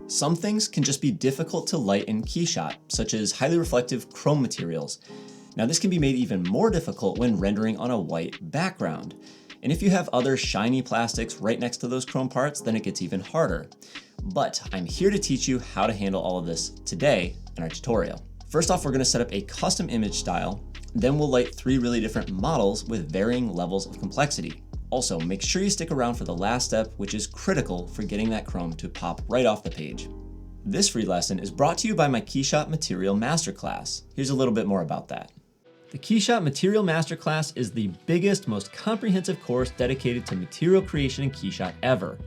Some things can just be difficult to light in KeyShot, such as highly reflective chrome materials. Now this can be made even more difficult when rendering on a white background. And if you have other shiny plastics right next to those chrome parts, then it gets even harder. But I'm here to teach you how to handle all of this today in our tutorial. First off, we're going to set up a custom image style. Then we'll light 3 really different models with varying levels of complexity. Also, make sure you stick around for the last step, which is critical for getting that chrome to pop right off the page. This free lesson is brought to you by my KeyShot Material Masterclass. Here's a little bit more about that. The KeyShot Material Masterclass is the biggest, most comprehensive course dedicated to material creation in KeyShot ever.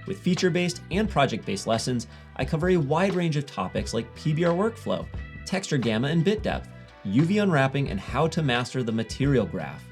With feature-based and project-based lessons, I cover a wide range of topics like PBR workflow, texture gamma and bit depth, UV unwrapping, and how to master the material graph.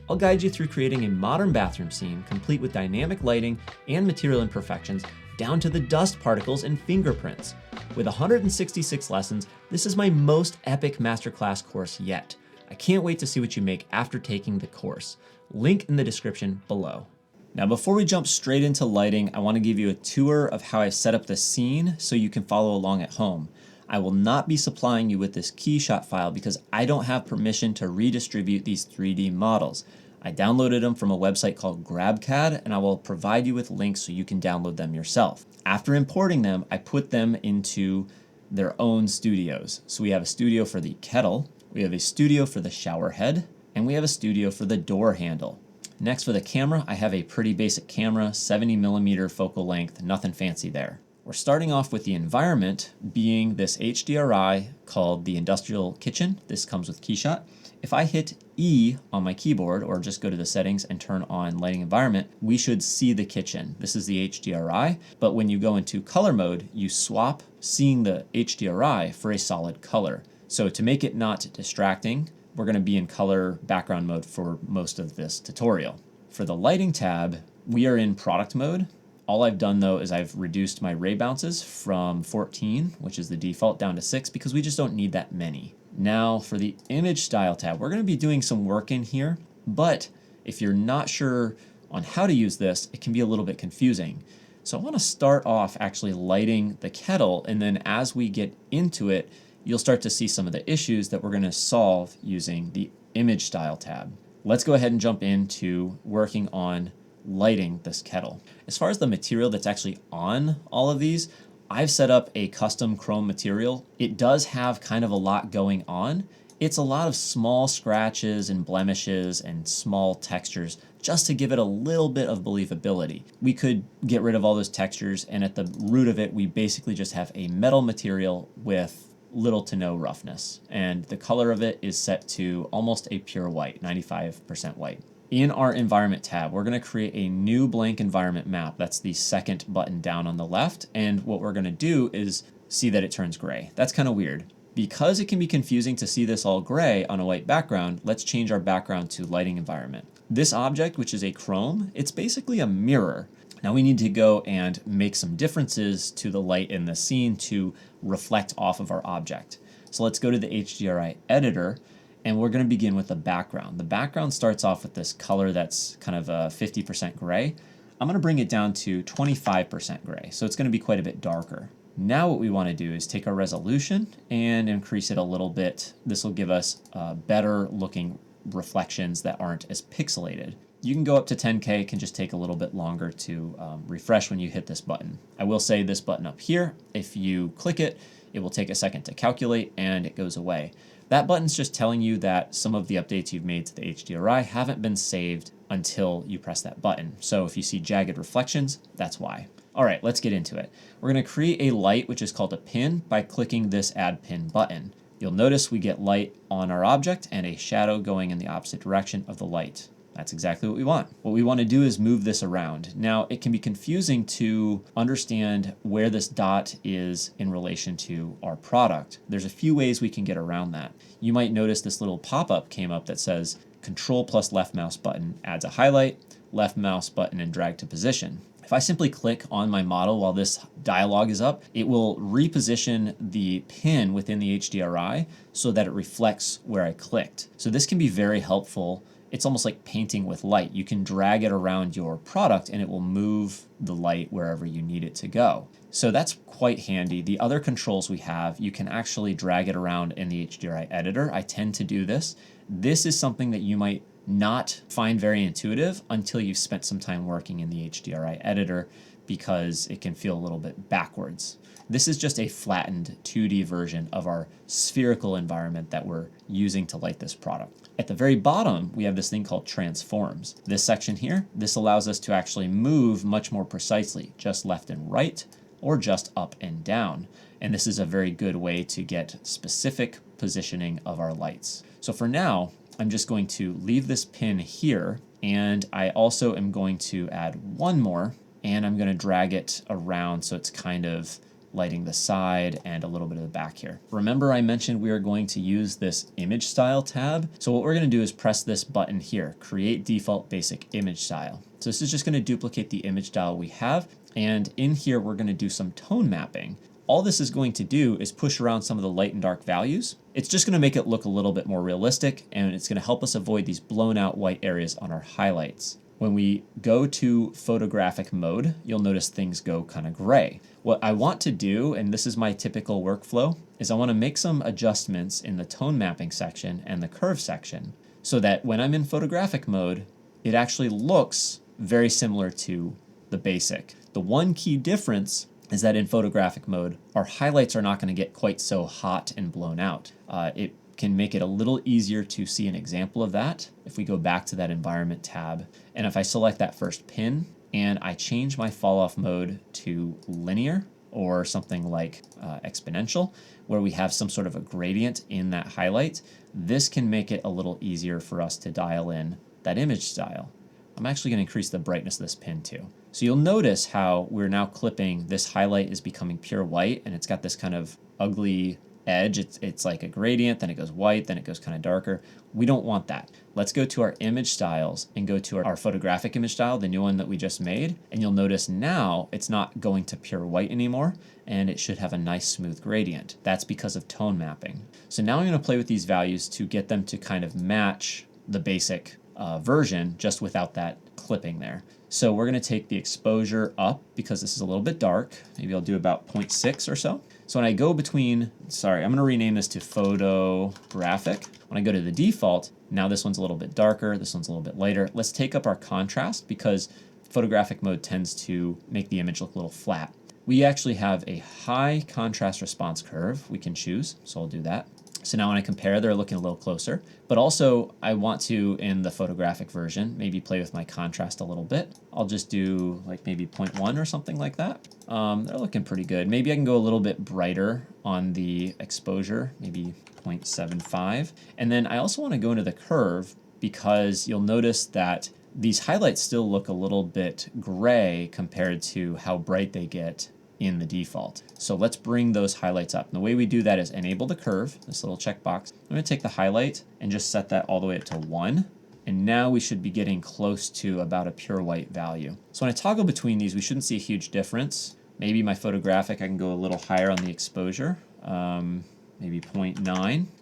I'll guide you through creating a modern bathroom scene complete with dynamic lighting and material imperfections down to the dust particles and fingerprints. With 166 lessons, this is my most epic masterclass course yet. I can't wait to see what you make after taking the course. Link in the description below. Now, before we jump straight into lighting, I want to give you a tour of how I set up the scene so you can follow along at home. I will not be supplying you with this KeyShot file because I don't have permission to redistribute these 3D models. I downloaded them from a website called GrabCAD, and I will provide you with links so you can download them yourself. After importing them, I put them into their own studios. So we have a studio for the kettle, we have a studio for the shower head, and we have a studio for the door handle. Next, for the camera, I have a pretty basic camera, 70mm focal length, nothing fancy there. We're starting off with the environment being this HDRI called the Industrial Kitchen. This comes with KeyShot. If I hit E on my keyboard or just go to the settings and turn on lighting environment, we should see the kitchen. This is the HDRI, but when you go into color mode, you swap seeing the HDRI for a solid color. So to make it not distracting, we're going to be in color background mode for most of this tutorial. For the lighting tab, we are in product mode. All I've done though is I've reduced my ray bounces from 14, which is the default, down to 6 because we just don't need that many. Now for the image style tab, we're going to be doing some work in here, but if you're not sure on how to use this, it can be a little bit confusing. So I want to start off actually lighting the kettle, and then as we get into it, you'll start to see some of the issues that we're going to solve using the image style tab. Let's go ahead and jump into working on lighting this kettle. As far as the material that's actually on all of these, I've set up a custom chrome material. It does have kind of a lot going on. It's a lot of small scratches and blemishes and small textures just to give it a little bit of believability. We could get rid of all those textures, and at the root of it, we basically just have a metal material with little to no roughness. And the color of it is set to almost a pure white, 95% white. In our environment tab, we're going to create a new blank environment map. That's the second button down on the left. And what we're going to do is see that it turns gray. That's kind of weird. Because it can be confusing to see this all gray on a white background, let's change our background to lighting environment. This object, which is a chrome, it's basically a mirror. Now we need to go and make some differences to the light in the scene to reflect off of our object. So let's go to the HDRI editor, and we're going to begin with the background. The background starts off with this color that's kind of a 50% gray. I'm going to bring it down to 25% gray, so it's going to be quite a bit darker. Now what we want to do is take our resolution and increase it a little bit. This will give us better looking reflections that aren't as pixelated. You can go up to 10K, it can just take a little bit longer to refresh when you hit this button. I will say this button up here, if you click it, it will take a second to calculate and it goes away. That button's just telling you that some of the updates you've made to the HDRI haven't been saved until you press that button. So if you see jagged reflections, that's why. All right, let's get into it. We're going to create a light, which is called a pin, by clicking this Add Pin button. You'll notice we get light on our object and a shadow going in the opposite direction of the light. That's exactly what we want. What we want to do is move this around. Now, it can be confusing to understand where this dot is in relation to our product. There's a few ways we can get around that. You might notice this little pop-up came up that says Control plus left mouse button adds a highlight, left mouse button and drag to position. If I simply click on my model while this dialog is up, it will reposition the pin within the HDRI so that it reflects where I clicked. So this can be very helpful it's almost like painting with light. You can drag it around your product and it will move the light wherever you need it to go. So that's quite handy. The other controls we have, you can actually drag it around in the HDRI editor. I tend to do this. This is something that you might not find very intuitive until you've spent some time working in the HDRI editor, because it can feel a little bit backwards. This is just a flattened 2D version of our spherical environment that we're using to light this product. At the very bottom, we have this thing called transforms. This section here, this allows us to actually move much more precisely, just left and right, or just up and down. And this is a very good way to get specific positioning of our lights. So for now, I'm just going to leave this pin here, and I also am going to add one more, and I'm going to drag it around so it's kind of lighting the side and a little bit of the back here. Remember I mentioned we are going to use this image style tab. So what we're going to do is press this button here, create default basic image style. So this is just going to duplicate the image style we have. And in here, we're going to do some tone mapping. All this is going to do is push around some of the light and dark values. It's just going to make it look a little bit more realistic, and it's going to help us avoid these blown out white areas on our highlights. When we go to photographic mode, you'll notice things go kind of gray. What I want to do, and this is my typical workflow, is I want to make some adjustments in the tone mapping section and the curve section so that when I'm in photographic mode, it actually looks very similar to the basic. The one key difference is that in photographic mode, our highlights are not going to get quite so hot and blown out. It can make it a little easier to see an example of that if we go back to that environment tab. And if I select that first pin and I change my fall off mode to linear or something like exponential, where we have some sort of a gradient in that highlight, this can make it a little easier for us to dial in that image style. I'm actually going to increase the brightness of this pin too. So you'll notice how we're now clipping, this highlight is becoming pure white, and it's got this kind of ugly edge. It's like a gradient, then it goes white, then it goes kind of darker. We don't want that. Let's go to our image styles and go to our photographic image style, the new one that we just made. And you'll notice now it's not going to pure white anymore, and it should have a nice smooth gradient. That's because of tone mapping. So now I'm going to play with these values to get them to kind of match the basic version, just without that clipping there. So we're going to take the exposure up because this is a little bit dark. Maybe I'll do about 0.6 or so. So when I go between, I'm going to rename this to photographic. When I go to the default, now this one's a little bit darker, this one's a little bit lighter. Let's take up our contrast because photographic mode tends to make the image look a little flat. We actually have a high contrast response curve we can choose, so I'll do that. So now when I compare, they're looking a little closer. But also, I want to, in the photographic version, maybe play with my contrast a little bit. I'll just do like maybe 0.1 or something like that. They're looking pretty good. Maybe I can go a little bit brighter on the exposure, maybe 0.75. And then I also want to go into the curve because you'll notice that these highlights still look a little bit gray compared to how bright they get in the default. So let's bring those highlights up. And the way we do that is enable the curve, this little checkbox. I'm going to take the highlight and just set that all the way up to 1. And now we should be getting close to about a pure white value. So when I toggle between these, we shouldn't see a huge difference. Maybe my photographic, I can go a little higher on the exposure, maybe 0.9.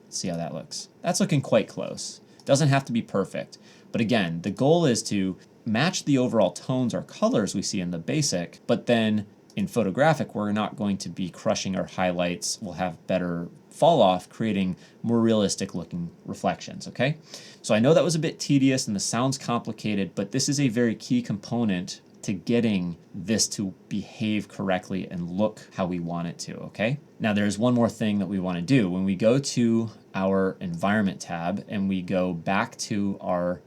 Let's see how that looks. That's looking quite close. Doesn't have to be perfect. But again, the goal is to match the overall tones or colors we see in the basic, but then in photographic, we're not going to be crushing our highlights. We'll have better fall off, creating more realistic looking reflections, okay? So I know that was a bit tedious and this sounds complicated, but this is a very key component to getting this to behave correctly and look how we want it to, okay? Now there's one more thing that we want to do. When we go to our environment tab and we go back to our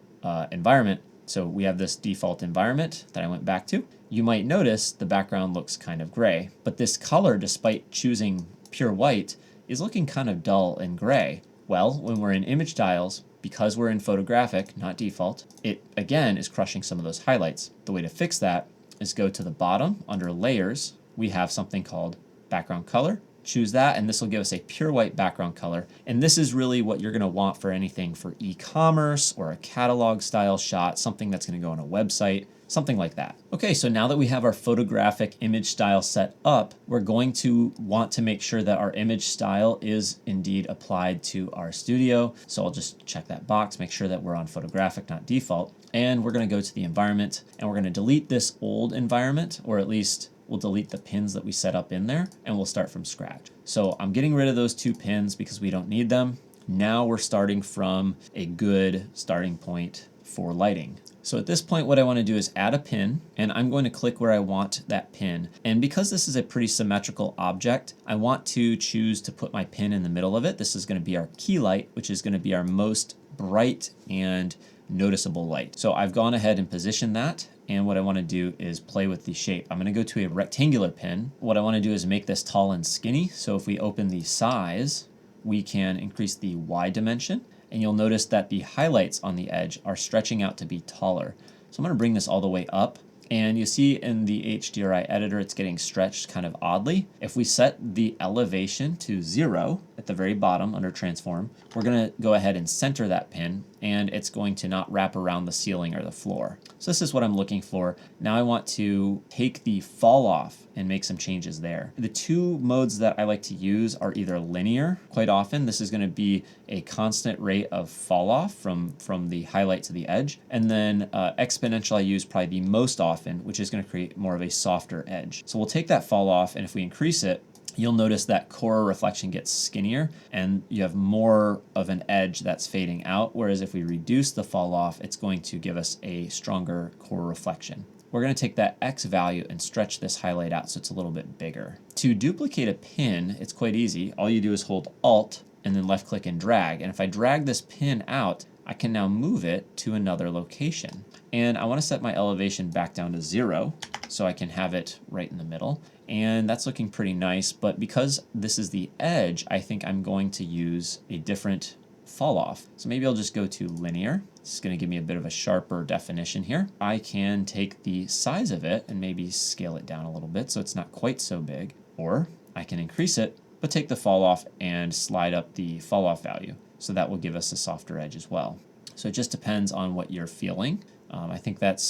environment, so we have this default environment that I went back to. You might notice the background looks kind of gray, but this color, despite choosing pure white, is looking kind of dull and gray. Well, when we're in image styles, because we're in photographic, not default, it again is crushing some of those highlights. The way to fix that is go to the bottom under layers. We have something called background color. Choose that, and this will give us a pure white background color. And this is really what you're going to want for anything for e-commerce or a catalog style shot, something that's going to go on a website. something like that. Okay, so now that we have our photographic image style set up, we're going to want to make sure that our image style is indeed applied to our studio. So I'll just check that box, make sure that we're on photographic, not default. And we're going to go to the environment and we're going to delete this old environment, or at least we'll delete the pins that we set up in there, and we'll start from scratch. So I'm getting rid of those 2 pins because we don't need them. Now we're starting from a good starting point for lighting. So at this point, what I want to do is add a pin, and I'm going to click where I want that pin. And because this is a pretty symmetrical object, I want to choose to put my pin in the middle of it. This is going to be our key light, which is going to be our most bright and noticeable light. So I've gone ahead and positioned that. And what I want to do is play with the shape. I'm going to go to a rectangular pin. What I want to do is make this tall and skinny. So if we open the size, we can increase the Y dimension. And you'll notice that the highlights on the edge are stretching out to be taller. So I'm going to bring this all the way up. And you see in the HDRI editor, it's getting stretched kind of oddly. If we set the elevation to 0 at the very bottom under transform, we're going to go ahead and center that pin, and it's going to not wrap around the ceiling or the floor. So this is what I'm looking for. Now I want to take the fall off and make some changes there. The 2 modes that I like to use are either linear. Quite often, this is going to be a constant rate of fall off from the highlight to the edge. And then exponential I use probably the most often, which is going to create more of a softer edge. So we'll take that fall off, and if we increase it, you'll notice that core reflection gets skinnier and you have more of an edge that's fading out. Whereas if we reduce the fall off, it's going to give us a stronger core reflection. We're going to take that X value and stretch this highlight out so it's a little bit bigger. To duplicate a pin, it's quite easy. All you do is hold Alt and then left click and drag. And if I drag this pin out, I can now move it to another location. And I want to set my elevation back down to 0 so I can have it right in the middle. And that's looking pretty nice, but because this is the edge, I think I'm going to use a different fall off. So maybe I'll just go to linear. This is going to give me a bit of a sharper definition here. I can take the size of it and maybe scale it down a little bit so it's not quite so big, or I can increase it, but take the fall off and slide up the fall off value. So that will give us a softer edge as well. So it just depends on what you're feeling. I think that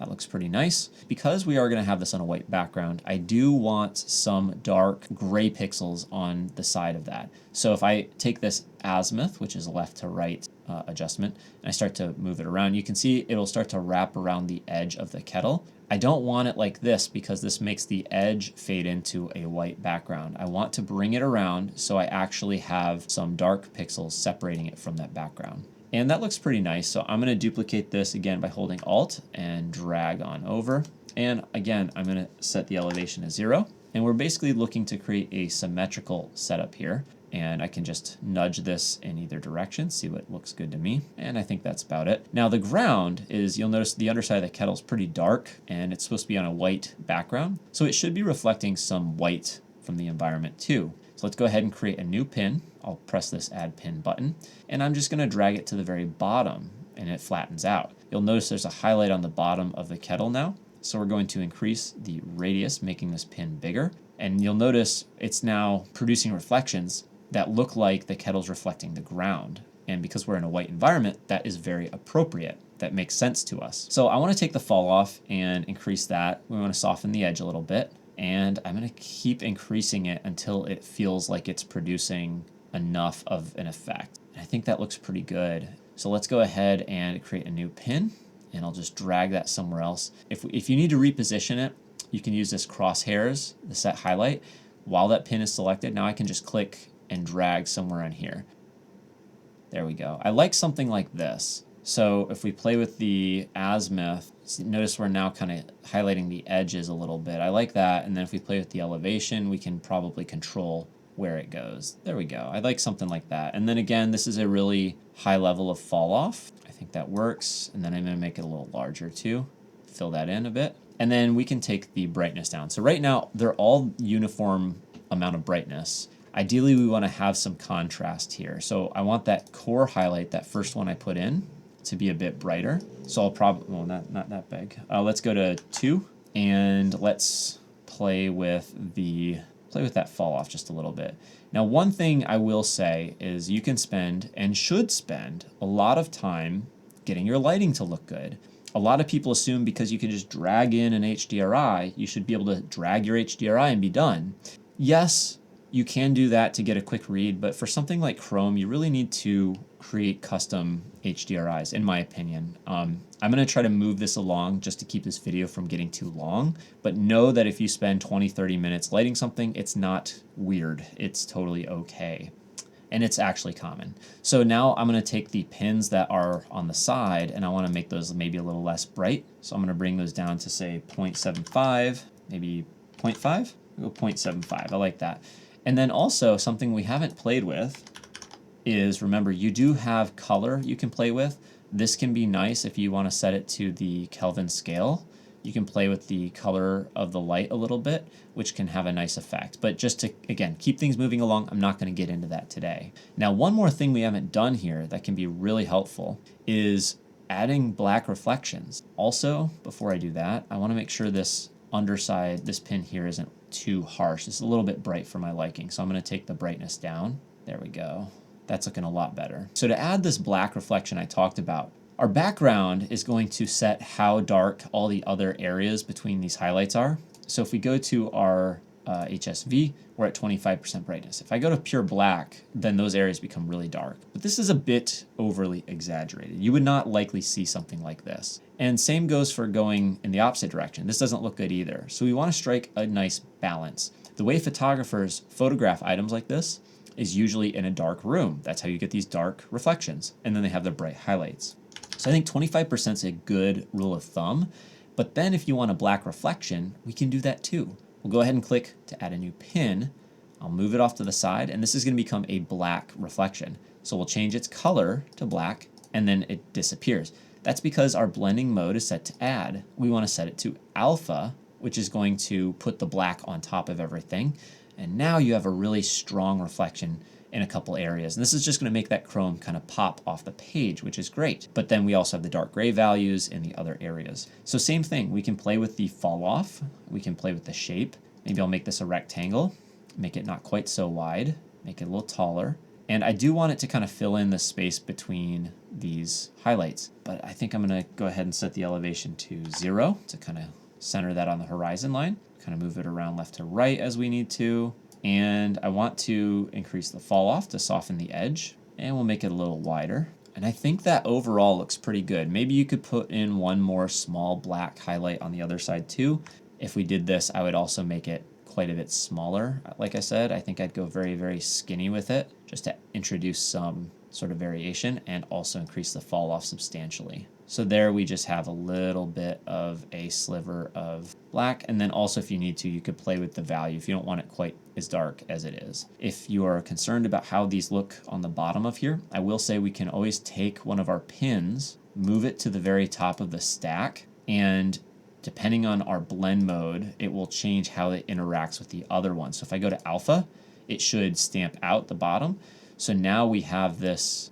looks pretty nice. Because we are going to have this on a white background, I do want some dark gray pixels on the side of that. So if I take this azimuth, which is left to right adjustment, and I start to move it around, you can see it'll start to wrap around the edge of the kettle. I don't want it like this because this makes the edge fade into a white background. I want to bring it around so I actually have some dark pixels separating it from that background. And that looks pretty nice. So I'm going to duplicate this again by holding Alt and drag on over. And again, I'm going to set the elevation to 0. And we're basically looking to create a symmetrical setup here. And I can just nudge this in either direction, see what looks good to me. And I think that's about it. Now the ground is, you'll notice the underside of the kettle is pretty dark and it's supposed to be on a white background. So it should be reflecting some white from the environment too. So let's go ahead and create a new pin. I'll press this add pin button and I'm just going to drag it to the very bottom and it flattens out. You'll notice there's a highlight on the bottom of the kettle now. So we're going to increase the radius, making this pin bigger. And you'll notice it's now producing reflections that look like the kettle's reflecting the ground. And because we're in a white environment, that is very appropriate. That makes sense to us. So I want to take the fall off and increase that. We want to soften the edge a little bit. And I'm going to keep increasing it until it feels like it's producing enough of an effect. And I think that looks pretty good. So let's go ahead and create a new pin. And I'll just drag that somewhere else. If you need to reposition it, you can use this crosshairs, the set highlight, while that pin is selected. Now I can just click and drag somewhere on here. There we go. I like something like this. So if we play with the azimuth, notice we're now kind of highlighting the edges a little bit. I like that. And then if we play with the elevation, we can probably control where it goes. There we go. I like something like that. And then again, this is a really high level of fall off. I think that works. And then I'm going to make it a little larger too. Fill that in a bit. And then we can take the brightness down. So right now, they're all uniform amount of brightness. Ideally, we want to have some contrast here. So I want that core highlight, that first one I put in, to be a bit brighter. So I'll probably, well, not that big. Let's go to 2 and let's play with that fall off just a little bit. Now, one thing I will say is you can spend and should spend a lot of time getting your lighting to look good. A lot of people assume because you can just drag in an HDRI, you should be able to drag your HDRI and be done. Yes, you can do that to get a quick read, but for something like Chrome, you really need to create custom HDRIs, in my opinion. I'm going to try to move this along just to keep this video from getting too long, but know that if you spend 20-30 minutes lighting something, it's not weird. It's totally okay. And it's actually common. So now I'm going to take the pins that are on the side and I want to make those maybe a little less bright. So I'm going to bring those down to say 0.75, maybe 0.5. We'll go 0.75. I like that. And then also something we haven't played with is, remember, you do have color you can play with. This can be nice if you want to set it to the Kelvin scale. You can play with the color of the light a little bit, which can have a nice effect. But just to, again, keep things moving along, I'm not going to get into that today. Now, one more thing we haven't done here that can be really helpful is adding black reflections. Also, before I do that, I want to make sure this underside, this pin here isn't too harsh. It's a little bit bright for my liking, so I'm going to take the brightness down. There we go. That's looking a lot better. So to add this black reflection I talked about, our background is going to set how dark all the other areas between these highlights are. So if we go to our HSV, we're at 25% brightness. If I go to pure black, then those areas become really dark. But this is a bit overly exaggerated. You would not likely see something like this. And same goes for going in the opposite direction. This doesn't look good either. So we want to strike a nice balance. The way photographers photograph items like this is usually in a dark room. That's how you get these dark reflections. And then they have the bright highlights. So I think 25% is a good rule of thumb. But then if you want a black reflection, we can do that too. We'll go ahead and click to add a new pin. I'll move it off to the side, and this is going to become a black reflection. So we'll change its color to black, and then it disappears. That's because our blending mode is set to add. We want to set it to alpha, which is going to put the black on top of everything. And now you have a really strong reflection in a couple areas. And this is just going to make that chrome kind of pop off the page, which is great. But then we also have the dark gray values in the other areas. So same thing, we can play with the fall off. We can play with the shape. Maybe I'll make this a rectangle, make it not quite so wide, make it a little taller. And I do want it to kind of fill in the space between these highlights. But I think I'm going to go ahead and set the elevation to 0 to kind of center that on the horizon line. Kind of move it around left to right as we need to. And I want to increase the fall off to soften the edge, and we'll make it a little wider. And I think that overall looks pretty good. Maybe you could put in one more small black highlight on the other side too. If we did this, I would also make it quite a bit smaller. Like I said, I think I'd go very, very skinny with it just to introduce some sort of variation and also increase the fall off substantially. So there we just have a little bit of a sliver of black. And then also if you need to, you could play with the value if you don't want it quite as dark as it is. If you are concerned about how these look on the bottom of here, I will say we can always take one of our pins, move it to the very top of the stack, and depending on our blend mode, it will change how it interacts with the other one. So if I go to alpha, it should stamp out the bottom. So now we have this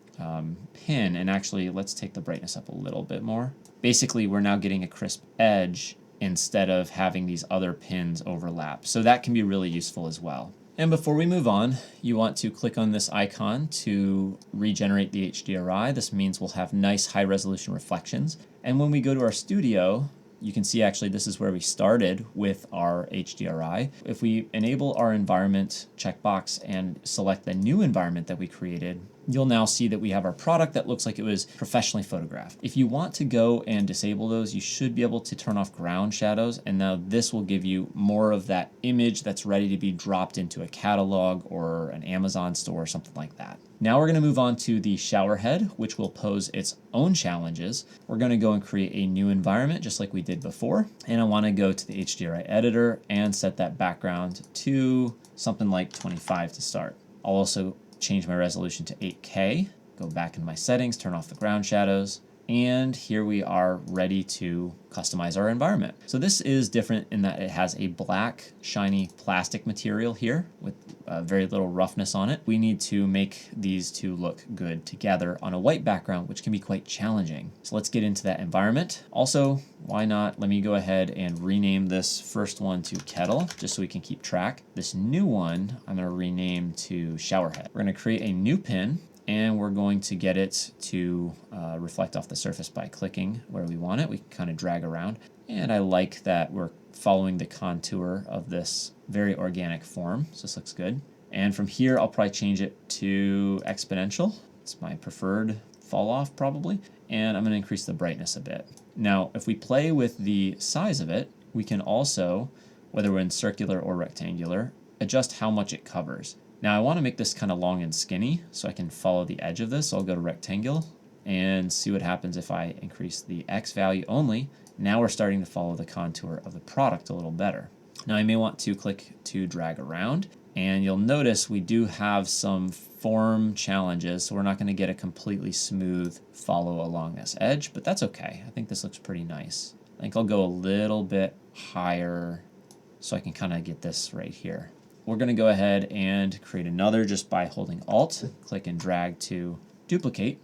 pin, and actually let's take the brightness up a little bit more. Basically, we're now getting a crisp edge instead of having these other pins overlap. So that can be really useful as well. And before we move on, you want to click on this icon to regenerate the HDRI. This means we'll have nice high resolution reflections. And when we go to our studio, you can see actually this is where we started with our HDRI. If we enable our environment checkbox and select the new environment that we created, you'll now see that we have our product that looks like it was professionally photographed. If you want to go and disable those, you should be able to turn off ground shadows, and now this will give you more of that image that's ready to be dropped into a catalog or an Amazon store or something like that. Now we're going to move on to the shower head, which will pose its own challenges. We're going to go and create a new environment just like we did before. And I want to go to the HDRI editor and set that background to something like 25 to start. I'll also change my resolution to 8K, go back into my settings, turn off the ground shadows, and here we are ready to customize our environment. So this is different in that it has a black, shiny plastic material here with very little roughness on it. We need to make these two look good together on a white background, which can be quite challenging. So let's get into that environment. Also, why not, let me go ahead and rename this first one to Kettle, just so we can keep track. This new one, I'm gonna rename to Showerhead. We're gonna create a new pin, and we're going to get it to reflect off the surface by clicking where we want it. We can kind of drag around, and I like that we're following the contour of this very organic form, so this looks good. And from here, I'll probably change it to exponential. It's my preferred fall off probably, and I'm going to increase the brightness a bit. Now, if we play with the size of it, we can also, whether we're in circular or rectangular, adjust how much it covers. Now I want to make this kind of long and skinny so I can follow the edge of this. So I'll go to rectangle and see what happens if I increase the X value only. Now we're starting to follow the contour of the product a little better. Now I may want to click to drag around, and you'll notice we do have some form challenges, so we're not going to get a completely smooth follow along this edge, but that's okay. I think this looks pretty nice. I think I'll go a little bit higher so I can kind of get this right here. We're going to go ahead and create another just by holding Alt, click and drag to duplicate,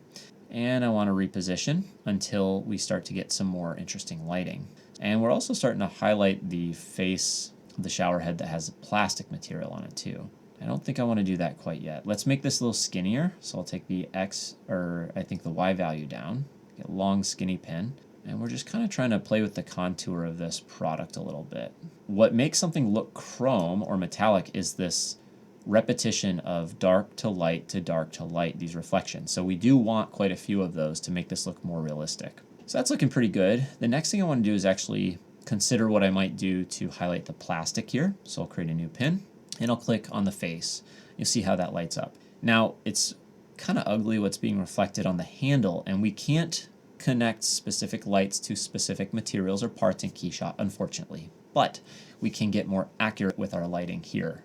and I want to reposition until we start to get some more interesting lighting. And we're also starting to highlight the face of the shower head that has plastic material on it too. I don't think I want to do that quite yet. Let's make this a little skinnier. So I'll take the the Y value down, get a long skinny pin, and we're just kind of trying to play with the contour of this product a little bit. What makes something look chrome or metallic is this repetition of dark to light to dark to light, these reflections. So we do want quite a few of those to make this look more realistic. So that's looking pretty good. The next thing I want to do is actually consider what I might do to highlight the plastic here. So I'll create a new pin and I'll click on the face. You'll see how that lights up. Now it's kind of ugly what's being reflected on the handle, and we can't connect specific lights to specific materials or parts in KeyShot, unfortunately. But we can get more accurate with our lighting here.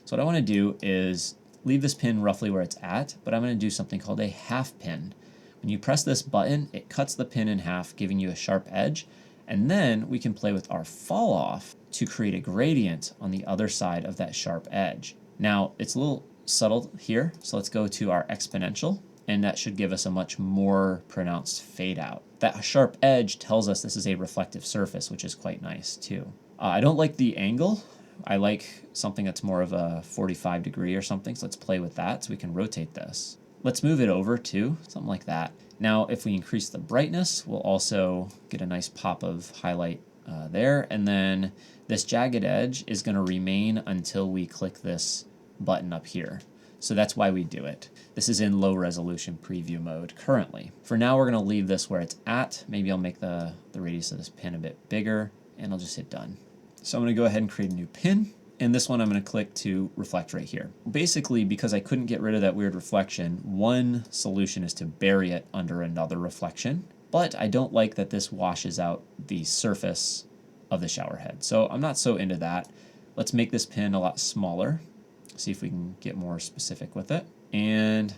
So what I want to do is leave this pin roughly where it's at, but I'm going to do something called a half pin. When you press this button, it cuts the pin in half, giving you a sharp edge, and then we can play with our fall off to create a gradient on the other side of that sharp edge. Now, it's a little subtle here, so let's go to our exponential, and that should give us a much more pronounced fade out. That sharp edge tells us this is a reflective surface, which is quite nice too. I don't like the angle. I like something that's more of a 45 degree or something, so let's play with that so we can rotate this. Let's move it over to something like that. Now, if we increase the brightness, we'll also get a nice pop of highlight there, and then this jagged edge is going to remain until we click this button up here. So that's why we do it. This is in low resolution preview mode currently. For now, we're going to leave this where it's at. Maybe I'll make the radius of this pin a bit bigger, and I'll just hit done. So I'm going to go ahead and create a new pin, and this one I'm going to click to reflect right here. Basically, because I couldn't get rid of that weird reflection, one solution is to bury it under another reflection, but I don't like that this washes out the surface of the shower head. So I'm not so into that. Let's make this pin a lot smaller. See if we can get more specific with it. And,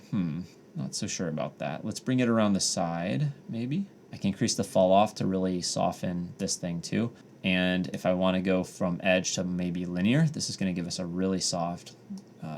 not so sure about that. Let's bring it around the side, maybe. I can increase the fall off to really soften this thing too. And if I want to go from edge to maybe linear, this is going to give us a really soft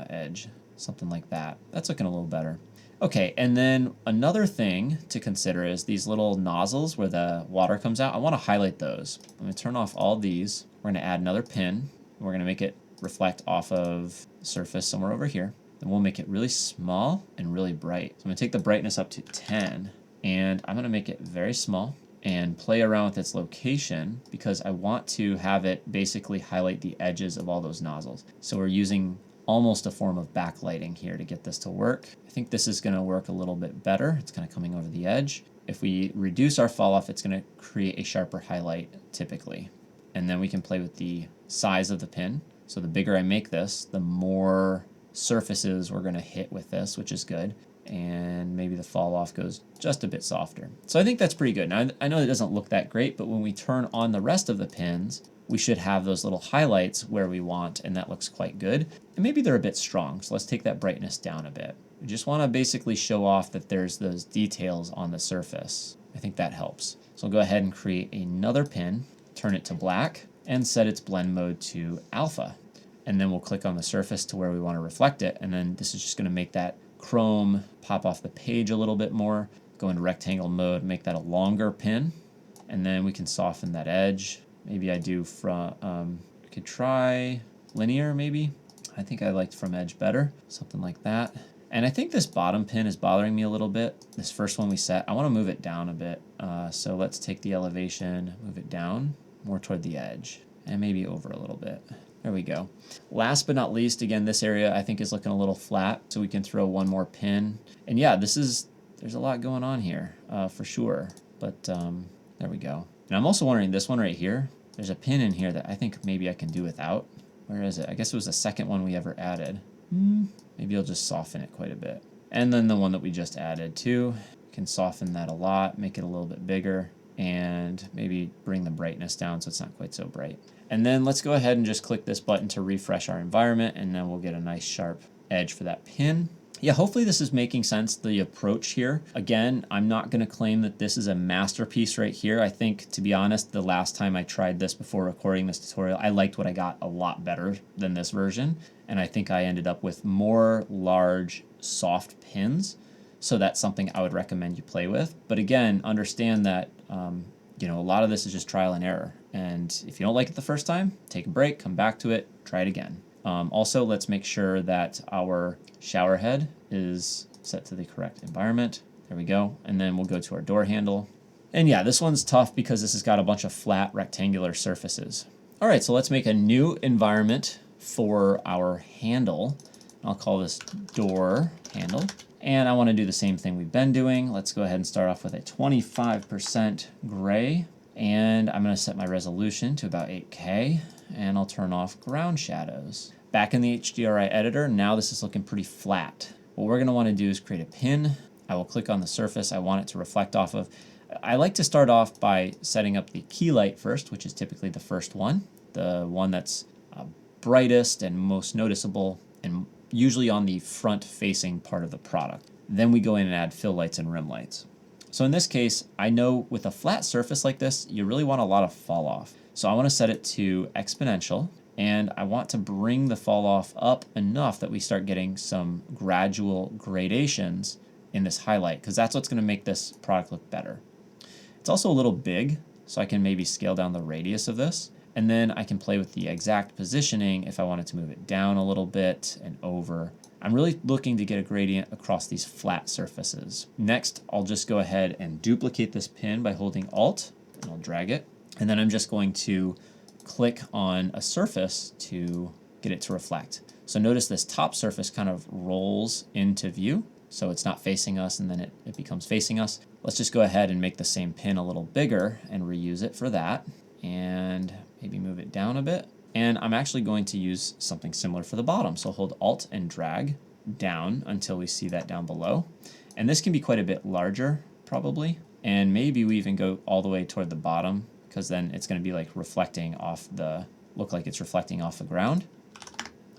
edge, something like that. That's looking a little better. Okay, and then another thing to consider is these little nozzles where the water comes out. I want to highlight those. I'm going to turn off all these. We're going to add another pin. We're going to make it reflect off of the surface somewhere over here. Then we'll make it really small and really bright. So I'm going to take the brightness up to 10, and I'm going to make it very small and play around with its location because I want to have it basically highlight the edges of all those nozzles. So we're using almost a form of backlighting here to get this to work. I think this is going to work a little bit better. It's kind of coming over the edge. If we reduce our fall off, it's going to create a sharper highlight typically. And then we can play with the size of the pin. So the bigger I make this, the more surfaces we're going to hit with this, which is good. And maybe the fall off goes just a bit softer. So I think that's pretty good. Now, I know it doesn't look that great, but when we turn on the rest of the pins, we should have those little highlights where we want, and that looks quite good. And maybe they're a bit strong, so let's take that brightness down a bit. We just want to basically show off that there's those details on the surface. I think that helps. So I'll go ahead and create another pin, turn it to black, and set its blend mode to alpha. And then we'll click on the surface to where we want to reflect it, and then this is just going to make that chrome pop off the page a little bit more. Go into rectangle mode, make that a longer pin, and then we can soften that edge. Maybe I do from, I could try linear maybe. I think I liked from edge better, something like that. And I think this bottom pin is bothering me a little bit. This first one we set, I want to move it down a bit. So let's take the elevation, move it down more toward the edge, and maybe over a little bit. There we go. Last but not least, again, this area I think is looking a little flat, so we can throw one more pin. And yeah, there's a lot going on here for sure. But there we go. And I'm also wondering, this one right here, there's a pin in here that I think maybe I can do without. Where is it? I guess it was the second one we ever added. Maybe I'll just soften it quite a bit. And then the one that we just added too, can soften that a lot, make it a little bit bigger, and maybe bring the brightness down so it's not quite so bright. And then let's go ahead and just click this button to refresh our environment, and then we'll get a nice sharp edge for that pin. Yeah, hopefully this is making sense, the approach here. Again, I'm not going to claim that this is a masterpiece right here. I think, to be honest, the last time I tried this before recording this tutorial, I liked what I got a lot better than this version. And I think I ended up with more large, soft pins. So that's something I would recommend you play with. But again, understand that you know, a lot of this is just trial and error. And if you don't like it the first time, take a break, come back to it, try it again. Also, let's make sure that our shower head is set to the correct environment. There we go. And then we'll go to our door handle. And yeah, this one's tough because this has got a bunch of flat rectangular surfaces. All right, so let's make a new environment for our handle. I'll call this door handle. And I want to do the same thing we've been doing. Let's go ahead and start off with a 25% gray. And I'm going to set my resolution to about 8K. And I'll turn off ground shadows. Back in the HDRI editor, now this is looking pretty flat. What we're going to want to do is create a pin. I will click on the surface I want it to reflect off of. I like to start off by setting up the key light first, which is typically the first one, the one that's brightest and most noticeable, and usually on the front facing part of the product. Then we go in and add fill lights and rim lights. So in this case, I know with a flat surface like this, you really want a lot of fall off. So I want to set it to exponential, and I want to bring the fall off up enough that we start getting some gradual gradations in this highlight, because that's what's going to make this product look better. It's also a little big, so I can maybe scale down the radius of this, and then I can play with the exact positioning if I wanted to move it down a little bit and over. I'm really looking to get a gradient across these flat surfaces. Next, I'll just go ahead and duplicate this pin by holding Alt, and I'll drag it. And then I'm just going to click on a surface to get it to reflect. So notice this top surface kind of rolls into view. So it's not facing us and then it becomes facing us. Let's just go ahead and make the same pin a little bigger and reuse it for that. And maybe move it down a bit. And I'm actually going to use something similar for the bottom. So hold Alt and drag down until we see that down below. And this can be quite a bit larger, probably. And maybe we even go all the way toward the bottom, because then it's going to be like reflecting off look like it's reflecting off the ground.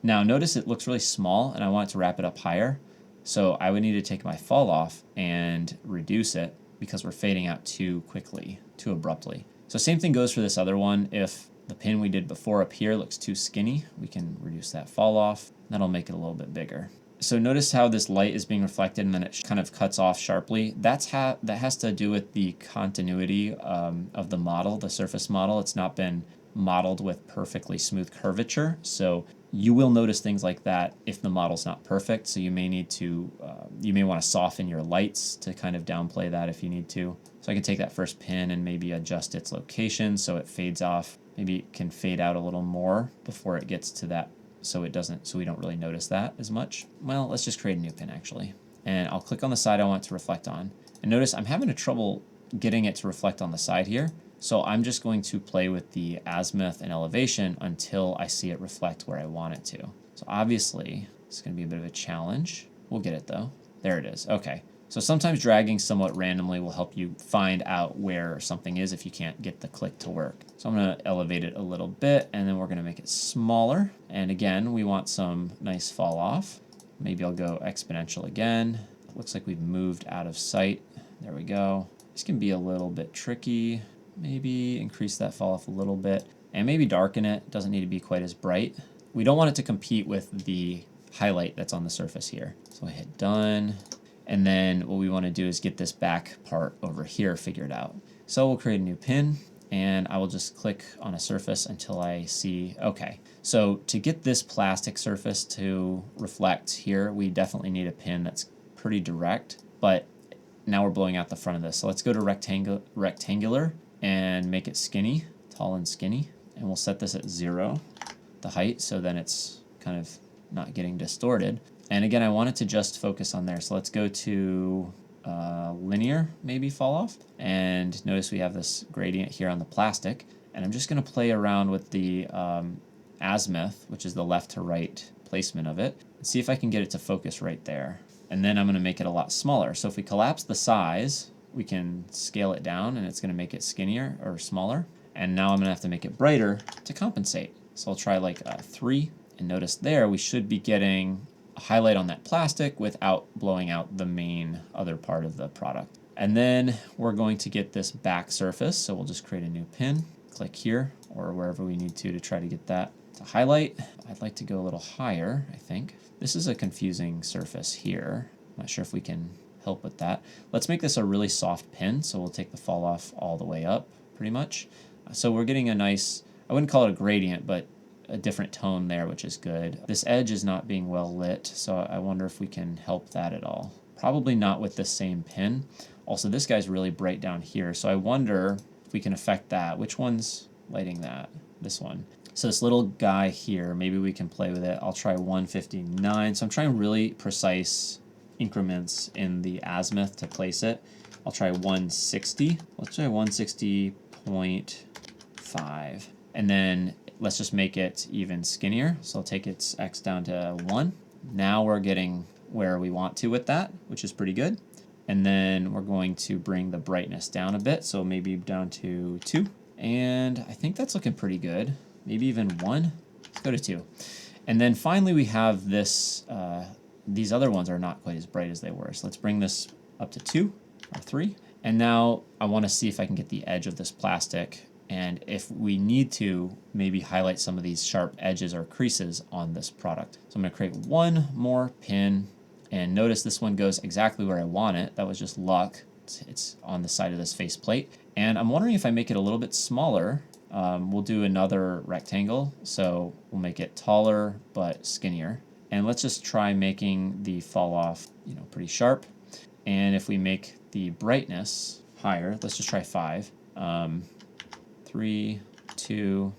Now notice it looks really small and I want it to wrap it up higher. So I would need to take my fall off and reduce it because we're fading out too quickly, too abruptly. So same thing goes for this other one. If the pin we did before up here looks too skinny, we can reduce that fall off. That'll make it a little bit bigger. So notice how this light is being reflected and then it kind of cuts off sharply. That has to do with the continuity of the model, the surface model. It's not been modeled with perfectly smooth curvature. So you will notice things like that if the model's not perfect. So you may need to, you may want to soften your lights to kind of downplay that if you need to. So I can take that first pin and maybe adjust its location so it fades off. Maybe it can fade out a little more before it gets to that, so we don't really notice that as much. Well, let's just create a new pin actually. And I'll click on the side I want it to reflect on. And notice I'm having trouble getting it to reflect on the side here. So I'm just going to play with the azimuth and elevation until I see it reflect where I want it to. So obviously it's going to be a bit of a challenge. We'll get it though. There it is. Okay. So sometimes dragging somewhat randomly will help you find out where something is if you can't get the click to work. So I'm going to elevate it a little bit and then we're going to make it smaller. And again, we want some nice fall off. Maybe I'll go exponential again. It looks like we've moved out of sight. There we go. This can be a little bit tricky. Maybe increase that fall off a little bit and maybe darken it. Doesn't need to be quite as bright. We don't want it to compete with the highlight that's on the surface here. So I hit done. And then what we want to do is get this back part over here figured out. So we'll create a new pin and I will just click on a surface until I see, okay. So to get this plastic surface to reflect here, we definitely need a pin that's pretty direct, but now we're blowing out the front of this. So let's go to rectangular and make it skinny, tall and skinny. And we'll set this at 0, the height, so then it's kind of not getting distorted. And again, I want it to just focus on there. So let's go to linear, maybe fall off. And notice we have this gradient here on the plastic. And I'm just gonna play around with the azimuth, which is the left to right placement of it, and see if I can get it to focus right there. And then I'm gonna make it a lot smaller. So if we collapse the size, we can scale it down and it's gonna make it skinnier or smaller. And now I'm gonna have to make it brighter to compensate. So I'll try like 3, and notice there we should be getting a highlight on that plastic without blowing out the main other part of the product. And then we're going to get this back surface, so we'll just create a new pin, click here, or wherever we need to try to get that to highlight. I'd like to go a little higher, I think. This is a confusing surface here. I'm not sure if we can help with that. Let's make this a really soft pin, so we'll take the fall off all the way up, pretty much. So we're getting a nice, I wouldn't call it a gradient, but a different tone there, which is good. This edge is not being well lit, so I wonder if we can help that at all. Probably not with the same pin. Also, this guy's really bright down here, so I wonder if we can affect that. Which one's lighting that? This one. So this little guy here, maybe we can play with it. I'll try 159. So I'm trying really precise increments in the azimuth to place it. I'll try 160. Let's try 160.5. And then let's just make it even skinnier. So I'll take its X down to 1. Now we're getting where we want to with that, which is pretty good. And then we're going to bring the brightness down a bit. So maybe down to 2. And I think that's looking pretty good. Maybe even 1. Let's go to 2. And then finally we have this, these other ones are not quite as bright as they were. So let's bring this up to 2 or 3. And now I want to see if I can get the edge of this plastic, and if we need to, maybe highlight some of these sharp edges or creases on this product. So I'm going to create one more pin, and notice this one goes exactly where I want it. That was just luck. It's on the side of this face plate. And I'm wondering if I make it a little bit smaller, we'll do another rectangle. So we'll make it taller but skinnier. And let's just try making the fall off, pretty sharp. And if we make the brightness higher, let's just try 5. 3, 2,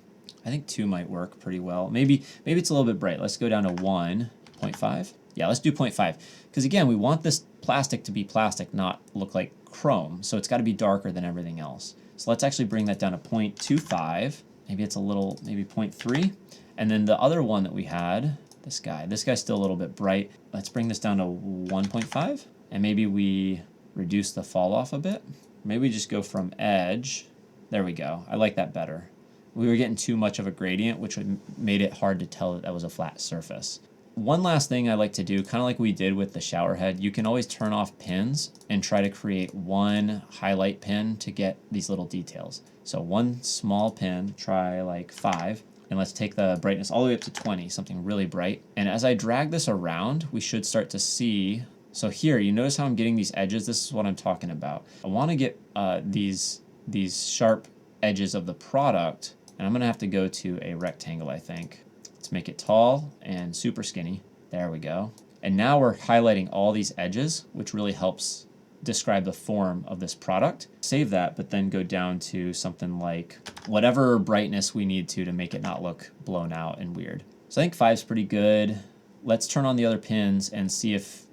I think 2 might work pretty well. Maybe it's a little bit bright. Let's go down to 1.5. Yeah, let's do 0.5. Because again, we want this plastic to be plastic, not look like chrome. So it's got to be darker than everything else. So let's actually bring that down to 0.25. Maybe it's a little, maybe 0.3. And then the other one that we had, this guy's still a little bit bright. Let's bring this down to 1.5. And maybe we reduce the fall off a bit. Maybe we just go from edge. There we go. I like that better. We were getting too much of a gradient, which made it hard to tell that was a flat surface. One last thing I like to do, kind of like we did with the shower head, you can always turn off pins and try to create one highlight pin to get these little details. So one small pin, try like 5, and let's take the brightness all the way up to 20, something really bright. And as I drag this around, we should start to see, so here, you notice how I'm getting these edges? This is what I'm talking about. I want to get these sharp edges of the product, and I'm going to have to go to a rectangle, I think. Let's make it tall and super skinny. There we go. And now we're highlighting all these edges, which really helps describe the form of this product. Save that, but then go down to something like whatever brightness we need to make it not look blown out and weird. So I think 5's pretty good. Let's turn on the other pins and see if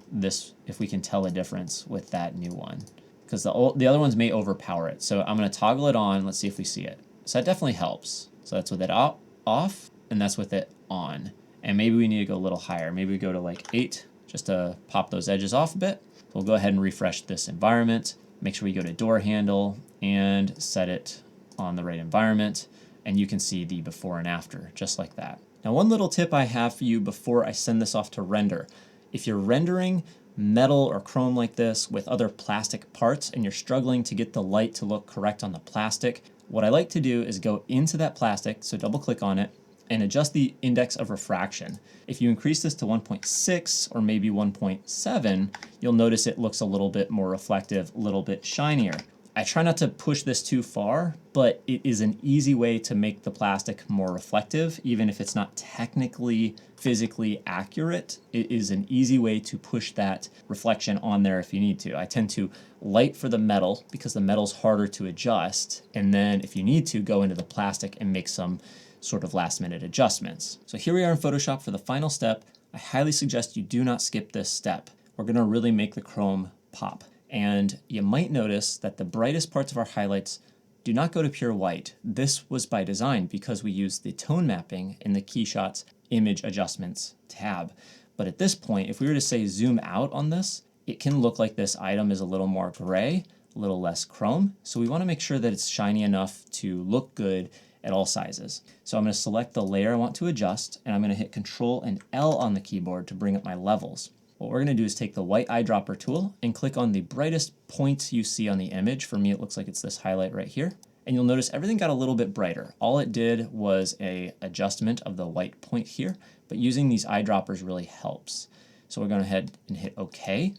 we can tell a difference with that new one. Because the other ones may overpower it. So I'm going to toggle it on. Let's see if we see it. So that definitely helps. So that's with it off, and that's with it on. And maybe we need to go a little higher. Maybe we go to like 8 just to pop those edges off a bit. So we'll go ahead and refresh this environment. Make sure we go to door handle and set it on the right environment. And you can see the before and after, just like that. Now, one little tip I have for you before I send this off to render. If you're rendering metal or chrome like this with other plastic parts and you're struggling to get the light to look correct on the plastic, what I like to do is go into that plastic, so double click on it, and adjust the index of refraction. If you increase this to 1.6 or maybe 1.7, you'll notice it looks a little bit more reflective, a little bit shinier. I try not to push this too far, but it is an easy way to make the plastic more reflective, even if it's not technically physically accurate. It is an easy way to push that reflection on there if you need to. I tend to light for the metal because the metal's harder to adjust, and then if you need to, go into the plastic and make some sort of last minute adjustments. So here we are in Photoshop for the final step. I highly suggest you do not skip this step. We're gonna really make the chrome pop. And you might notice that the brightest parts of our highlights do not go to pure white. This was by design because we used the tone mapping in the KeyShots image adjustments tab. But at this point, if we were to say zoom out on this, it can look like this item is a little more gray, a little less chrome. So we wanna make sure that it's shiny enough to look good at all sizes. So I'm gonna select the layer I want to adjust, and I'm gonna hit Control and L on the keyboard to bring up my levels. What we're gonna do is take the white eyedropper tool and click on the brightest point you see on the image. For me, it looks like it's this highlight right here. And you'll notice everything got a little bit brighter. All it did was an adjustment of the white point here, but using these eyedroppers really helps. So we're gonna head and hit OK.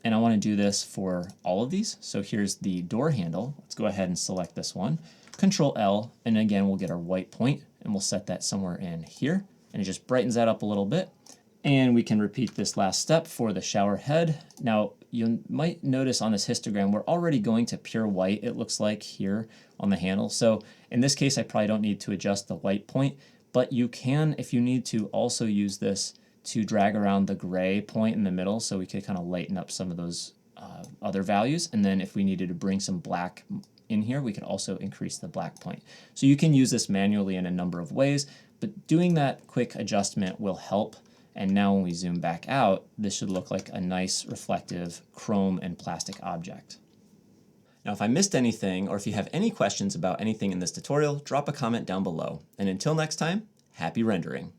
And I wanna do this for all of these. So here's the door handle. Let's go ahead and select this one. Control L, and again, we'll get our white point, and we'll set that somewhere in here. And it just brightens that up a little bit. And we can repeat this last step for the shower head. Now, you might notice on this histogram, we're already going to pure white, it looks like here on the handle. So in this case, I probably don't need to adjust the white point, but you can, if you need to, also use this to drag around the gray point in the middle, so we could kind of lighten up some of those other values. And then if we needed to bring some black in here, we could also increase the black point. So you can use this manually in a number of ways, but doing that quick adjustment will help. And now when we zoom back out, this should look like a nice reflective chrome and plastic object. Now, if I missed anything, or if you have any questions about anything in this tutorial, drop a comment down below. And until next time, happy rendering.